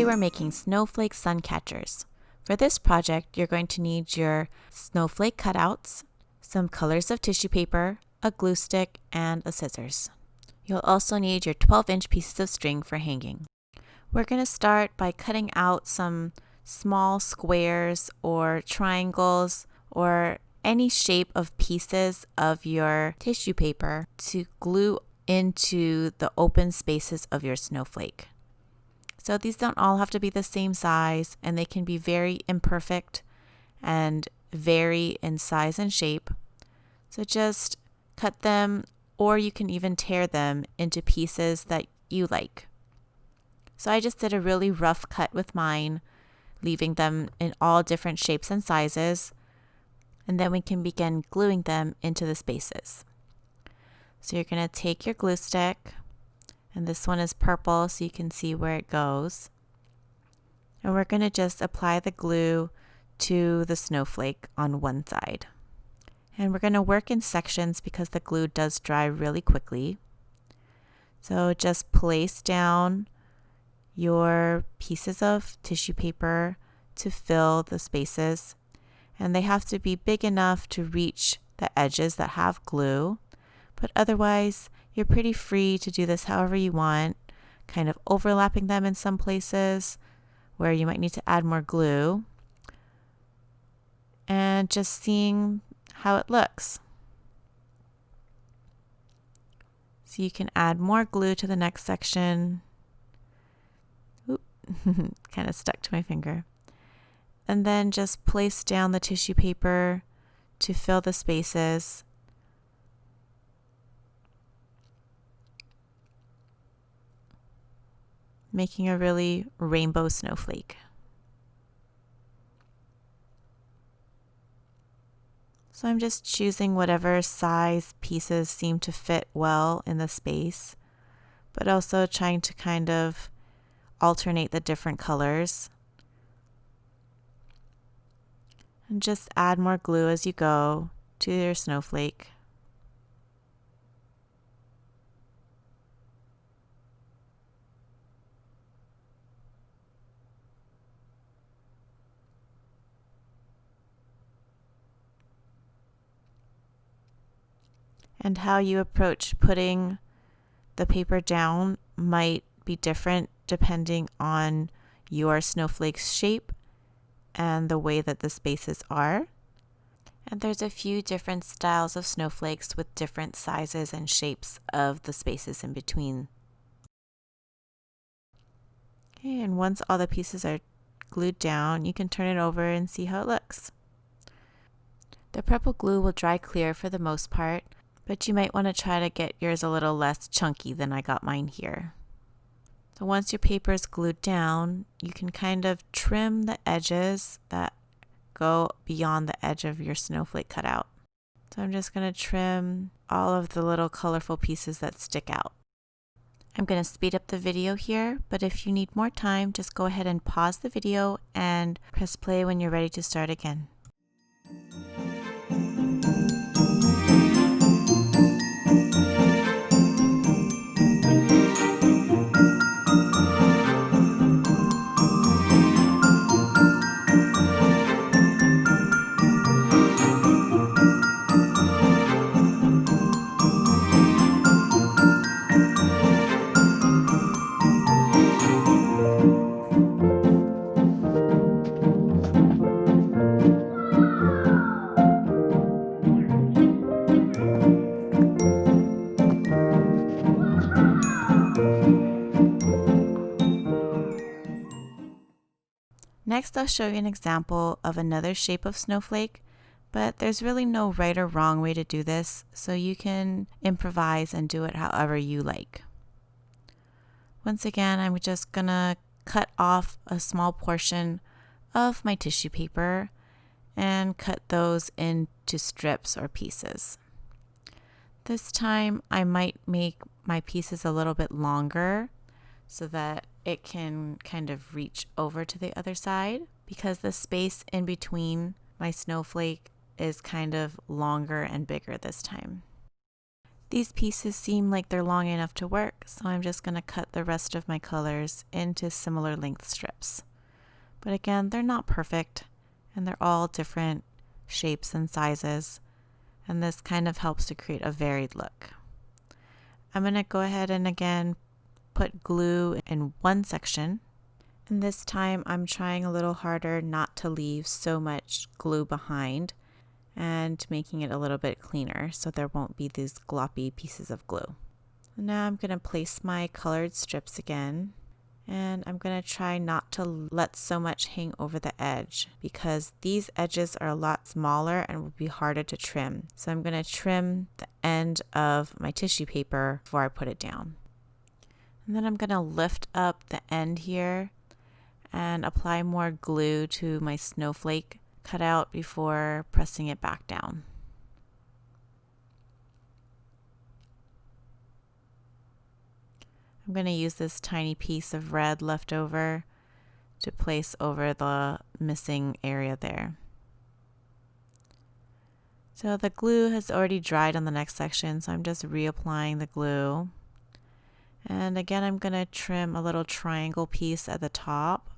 we're making Snowflake Suncatchers. For this project, you're going to need your snowflake cutouts, some colors of tissue paper, a glue stick, and a scissors. You'll also need your 12-inch pieces of string for hanging. We're going to start by cutting out some small squares or triangles or any shape of pieces of your tissue paper to glue into the open spaces of your snowflake. So these don't all have to be the same size, and they can be very imperfect and vary in size and shape. So just cut them, or you can even tear them into pieces that you like. So I just did a really rough cut with mine, leaving them in all different shapes and sizes, and then we can begin gluing them into the spaces. So you're going to take your glue stick, and this one is purple so you can see where it goes. And we're going to just apply the glue to the snowflake on one side. And we're going to work in sections because the glue does dry really quickly. So just place down your pieces of tissue paper to fill the spaces. And they have to be big enough to reach the edges that have glue. But otherwise, you're pretty free to do this however you want, kind of overlapping them in some places where you might need to add more glue, and just seeing how it looks. So you can add more glue to the next section. Oop, kind of stuck to my finger. And then just place down the tissue paper to fill the spaces. Making a really rainbow snowflake. So I'm just choosing whatever size pieces seem to fit well in the space, but also trying to kind of alternate the different colors. And just add more glue as you go to your snowflake. And how you approach putting the paper down might be different depending on your snowflake's shape and the way that the spaces are. And there's a few different styles of snowflakes with different sizes and shapes of the spaces in between. Okay, and once all the pieces are glued down, you can turn it over and see how it looks. The purple glue will dry clear for the most part, but you might want to try to get yours a little less chunky than I got mine here. So once your paper is glued down, you can kind of trim the edges that go beyond the edge of your snowflake cutout. So I'm just going to trim all of the little colorful pieces that stick out. I'm going to speed up the video here, but if you need more time, just go ahead and pause the video and press play when you're ready to start again. Next, I'll show you an example of another shape of snowflake, but there's really no right or wrong way to do this, so you can improvise and do it however you like. Once again, I'm just gonna cut off a small portion of my tissue paper and cut those into strips or pieces. This time, I might make my pieces a little bit longer so that it can kind of reach over to the other side, because the space in between my snowflake is kind of longer and bigger this time. These pieces seem like they're long enough to work, so I'm just going to cut the rest of my colors into similar length strips. But again, they're not perfect, and they're all different shapes and sizes, and this kind of helps to create a varied look. I'm going to go ahead and again put glue in one section, and this time I'm trying a little harder not to leave so much glue behind and making it a little bit cleaner so there won't be these gloppy pieces of glue. Now I'm going to place my colored strips again, and I'm going to try not to let so much hang over the edge because these edges are a lot smaller and will be harder to trim. So I'm going to trim the end of my tissue paper before I put it down. And then I'm going to lift up the end here and apply more glue to my snowflake cutout before pressing it back down. I'm going to use this tiny piece of red left over to place over the missing area there. So the glue has already dried on the next section, so I'm just reapplying the glue. And again, I'm going to trim a little triangle piece at the top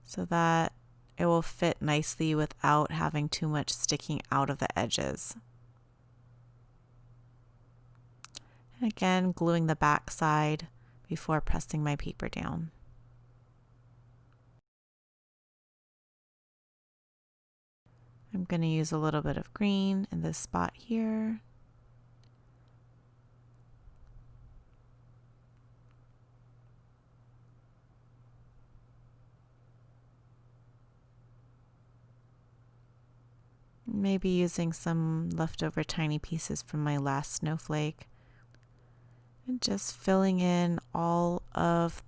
so that it will fit nicely without having too much sticking out of the edges. And again, gluing the back side before pressing my paper down. I'm going to use a little bit of green in this spot here. Maybe using some leftover tiny pieces from my last snowflake. And just filling in all of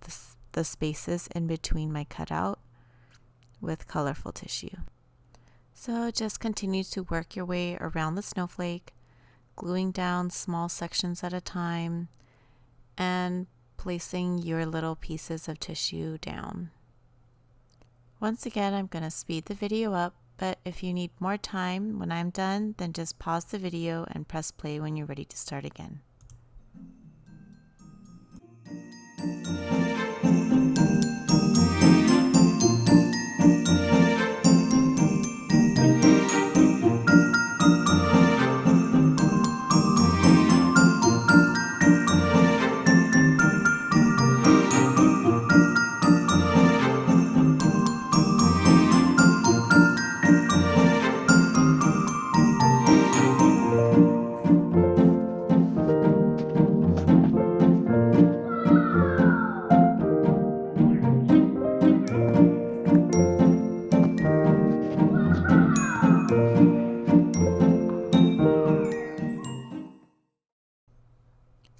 the spaces in between my cutout with colorful tissue. So just continue to work your way around the snowflake, gluing down small sections at a time and placing your little pieces of tissue down. Once again, I'm going to speed the video up, but if you need more time when I'm done, then just pause the video and press play when you're ready to start again.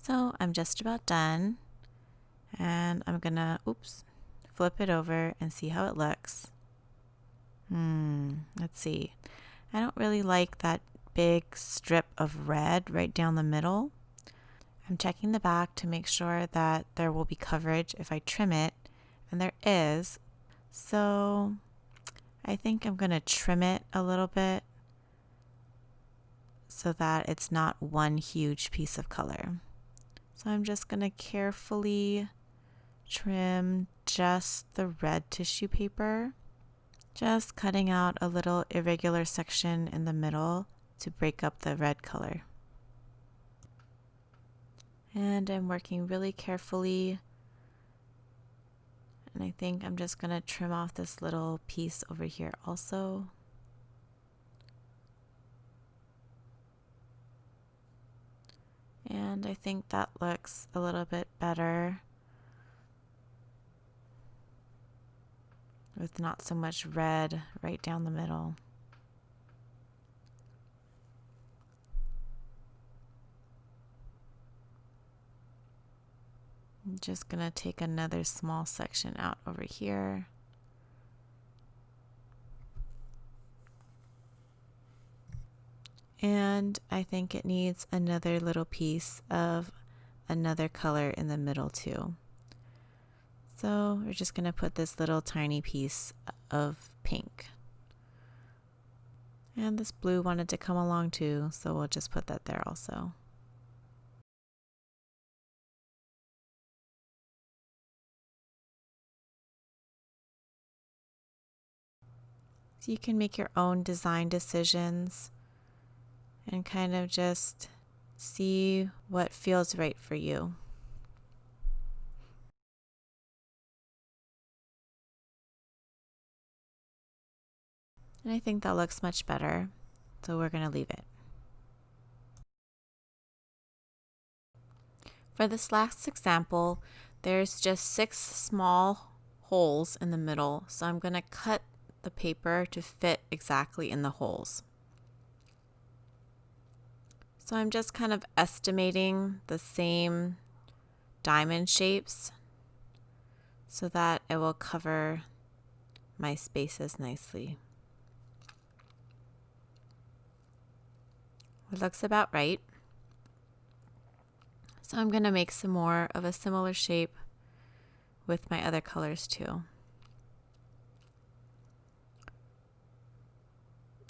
So I'm just about done, and I'm gonna, flip it over and see how it looks. Let's see. I don't really like that big strip of red right down the middle. I'm checking the back to make sure that there will be coverage if I trim it, and there is. So I think I'm gonna trim it a little bit so that it's not one huge piece of color. So I'm just going to carefully trim just the red tissue paper, just cutting out a little irregular section in the middle to break up the red color. And I'm working really carefully, and I think I'm just going to trim off this little piece over here also. And I think that looks a little bit better with not so much red right down the middle. I'm just going to take another small section out over here. And I think it needs another little piece of another color in the middle too. So we're just going to put this little tiny piece of pink. And this blue wanted to come along too, so we'll just put that there also. So you can make your own design decisions and kind of just see what feels right for you. And I think that looks much better, so we're going to leave it. For this last example, there's just 6 small holes in the middle, so I'm going to cut the paper to fit exactly in the holes. So I'm just kind of estimating the same diamond shapes so that it will cover my spaces nicely. It looks about right. So I'm going to make some more of a similar shape with my other colors too.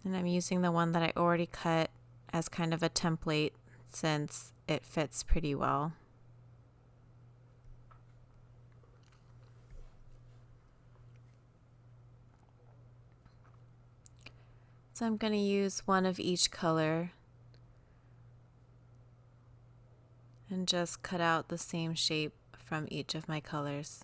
And I'm using the one that I already cut as kind of a template since it fits pretty well. So I'm going to use one of each color and just cut out the same shape from each of my colors.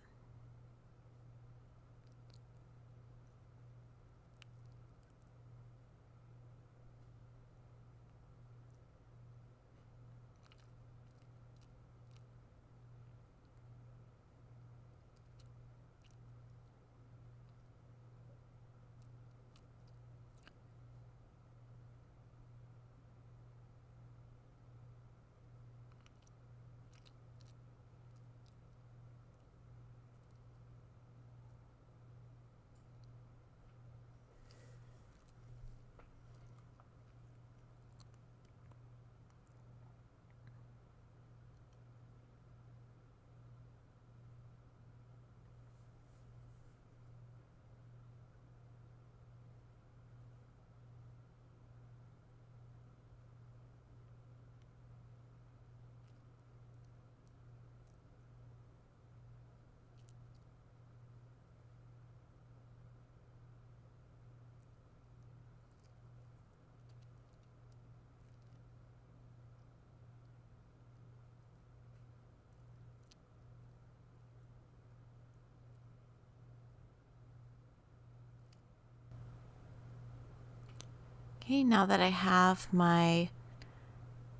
Okay, now that I have my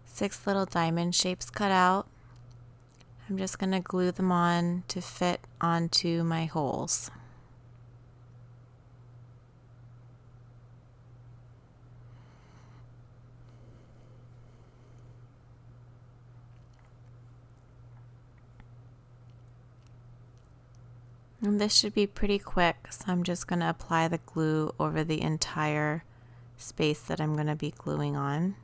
6 little diamond shapes cut out, I'm just going to glue them on to fit onto my holes. And this should be pretty quick, so I'm just going to apply the glue over the entire space that I'm going to be gluing on.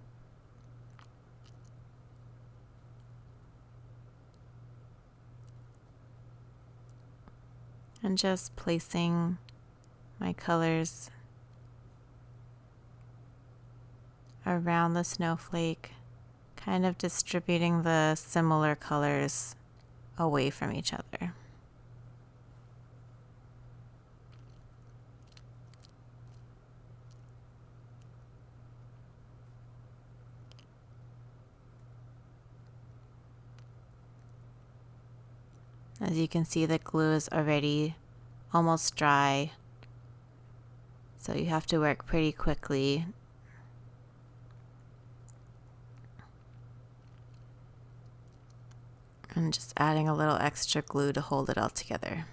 And just placing my colors around the snowflake, kind of distributing the similar colors away from each other. As you can see, the glue is already almost dry, so you have to work pretty quickly. And just adding a little extra glue to hold it all together.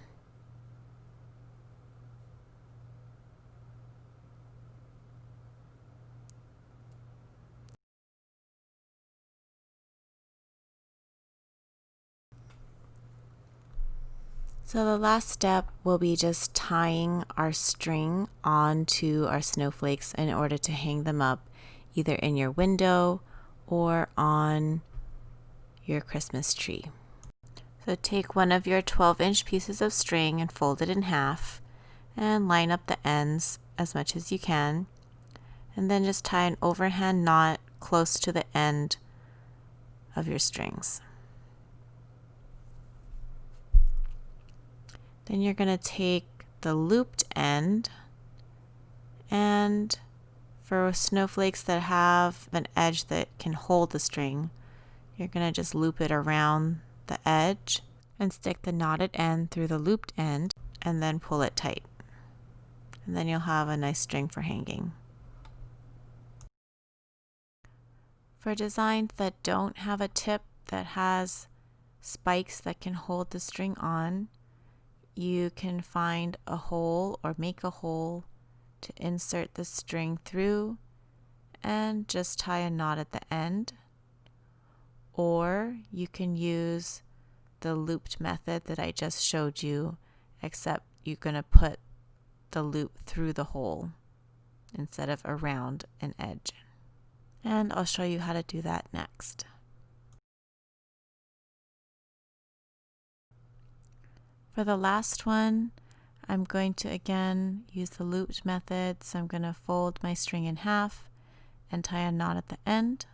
So the last step will be just tying our string onto our snowflakes in order to hang them up either in your window or on your Christmas tree. So take one of your 12-inch pieces of string and fold it in half and line up the ends as much as you can. And then just tie an overhand knot close to the end of your strings. Then you're going to take the looped end, and for snowflakes that have an edge that can hold the string, you're going to just loop it around the edge and stick the knotted end through the looped end and then pull it tight. And then you'll have a nice string for hanging. For designs that don't have a tip that has spikes that can hold the string on, you can find a hole or make a hole to insert the string through and just tie a knot at the end. Or you can use the looped method that I just showed you, except you're going to put the loop through the hole instead of around an edge. And I'll show you how to do that next. For the last one, I'm going to again use the looped method, so I'm going to fold my string in half and tie a knot at the end.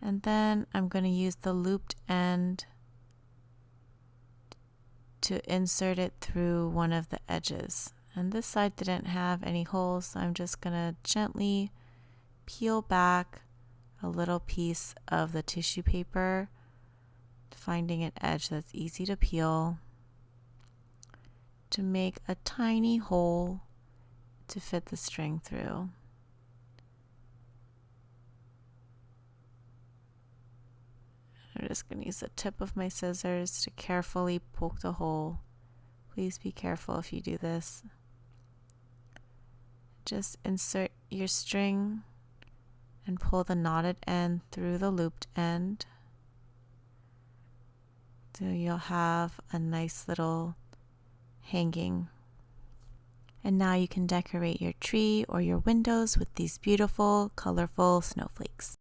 And then I'm going to use the looped end to insert it through one of the edges. And this side didn't have any holes, so I'm just going to gently peel back a little piece of the tissue paper, finding an edge that's easy to peel, to make a tiny hole to fit the string through. I'm just going to use the tip of my scissors to carefully poke the hole. Please be careful if you do this. Just insert your string and pull the knotted end through the looped end. So you'll have a nice little hanging. And now you can decorate your tree or your windows with these beautiful, colorful snowflakes.